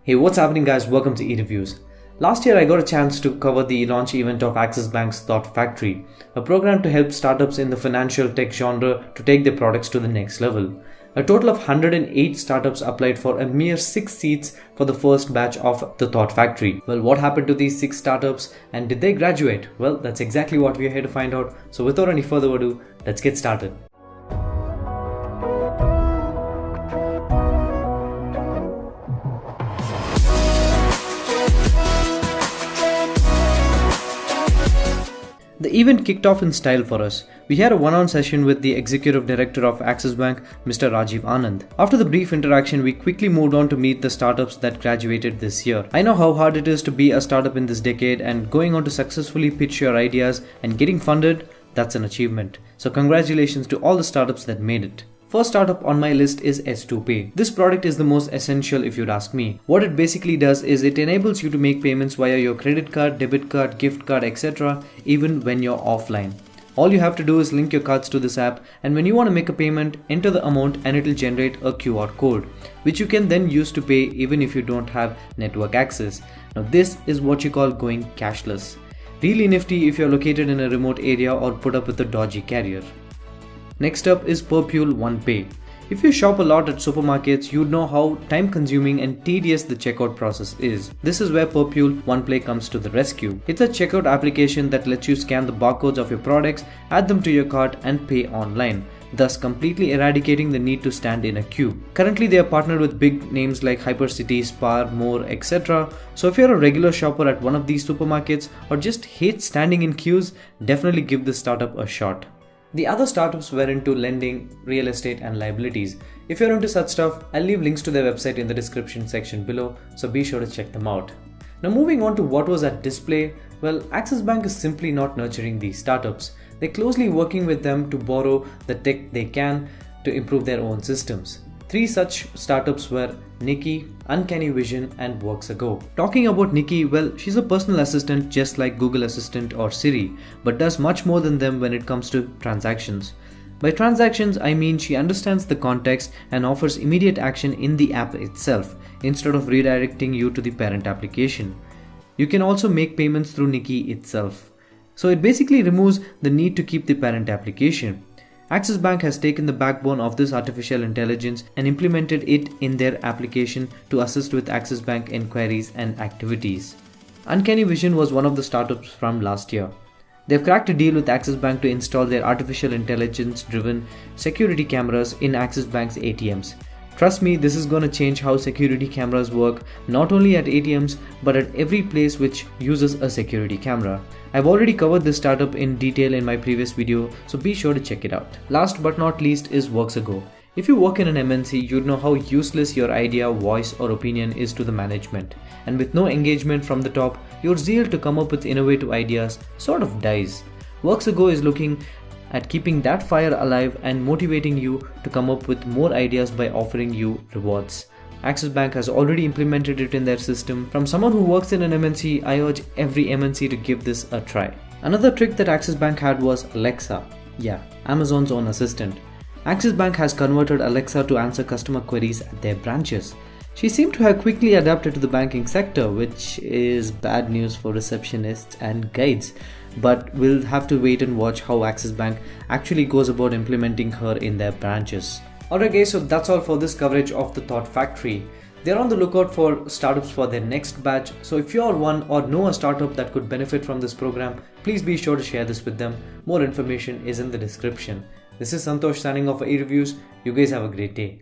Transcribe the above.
Hey, what's happening guys? Welcome to EReviews. Last year I got a chance to cover the launch event of Axis Bank's Thought Factory, a program to help startups in the financial tech genre to take their products to the next level. A total of 108 startups applied for a mere 6 seats for the first batch of the Thought Factory. Well, what happened to these 6 startups and did they graduate? Well, that's exactly what we are here to find out. So without any further ado, let's get started. The event kicked off in style for us. We had a one-on session with the Executive Director of Axis Bank, Mr. Rajiv Anand. After the brief interaction, we quickly moved on to meet the startups that graduated this year. I know how hard it is to be a startup in this decade, and going on to successfully pitch your ideas and getting funded, that's an achievement. So congratulations to all the startups that made it. First startup on my list is S2Pay. This product is the most essential if you'd ask me. What it basically does is it enables you to make payments via your credit card, debit card, gift card, etc. even when you're offline. All you have to do is link your cards to this app, and when you want to make a payment, enter the amount and it will generate a QR code, which you can then use to pay even if you don't have network access. Now this is what you call going cashless. Really nifty if you're located in a remote area or put up with a dodgy carrier. Next up is Perpule OnePay. If you shop a lot at supermarkets, you'd know how time-consuming and tedious the checkout process is. This is where Perpule OnePay comes to the rescue. It's a checkout application that lets you scan the barcodes of your products, add them to your cart and pay online, thus completely eradicating the need to stand in a queue. Currently they are partnered with big names like Hypercity, Spar, More, etc. So if you're a regular shopper at one of these supermarkets or just hate standing in queues, definitely give this startup a shot. The other startups were into lending, real estate and liabilities. If you're into such stuff, I'll leave links to their website in the description section below, so be sure to check them out. Now moving on to what was at display, well, Axis Bank is simply not nurturing these startups. They're closely working with them to borrow the tech they can to improve their own systems. 3 such startups were Nikki, Uncanny Vision and Works2Go. Talking about Nikki, well, she's a personal assistant just like Google Assistant or Siri, but does much more than them when it comes to transactions. By transactions, I mean she understands the context and offers immediate action in the app itself, instead of redirecting you to the parent application. You can also make payments through Nikki itself. So it basically removes the need to keep the parent application. Axis Bank has taken the backbone of this artificial intelligence and implemented it in their application to assist with Axis Bank inquiries and activities. Uncanny Vision was one of the startups from last year. They've cracked a deal with Axis Bank to install their artificial intelligence driven security cameras in Axis Bank's ATMs. Trust me, this is gonna change how security cameras work, not only at ATMs but at every place which uses a security camera. I've already covered this startup in detail in my previous video, so be sure to check it out. Last but not least is Works2Go. If you work in an MNC, you'd know how useless your idea, voice or opinion is to the management. And with no engagement from the top, your zeal to come up with innovative ideas sort of dies. Works2Go is looking at keeping that fire alive and motivating you to come up with more ideas by offering you rewards. Axis Bank has already implemented it in their system. From someone who works in an MNC, I urge every MNC to give this a try. Another trick that Axis Bank had was Alexa. Yeah, Amazon's own assistant. Axis Bank has converted Alexa to answer customer queries at their branches. She seemed to have quickly adapted to the banking sector, which is bad news for receptionists and guides. But we'll have to wait and watch how Axis Bank actually goes about implementing her in their branches. Alright guys, so that's all for this coverage of the Thought Factory. They're on the lookout for startups for their next batch, so if you're one or know a startup that could benefit from this program, please be sure to share this with them. More information is in the description. This is Santosh signing off for EReviews. You guys have a great day.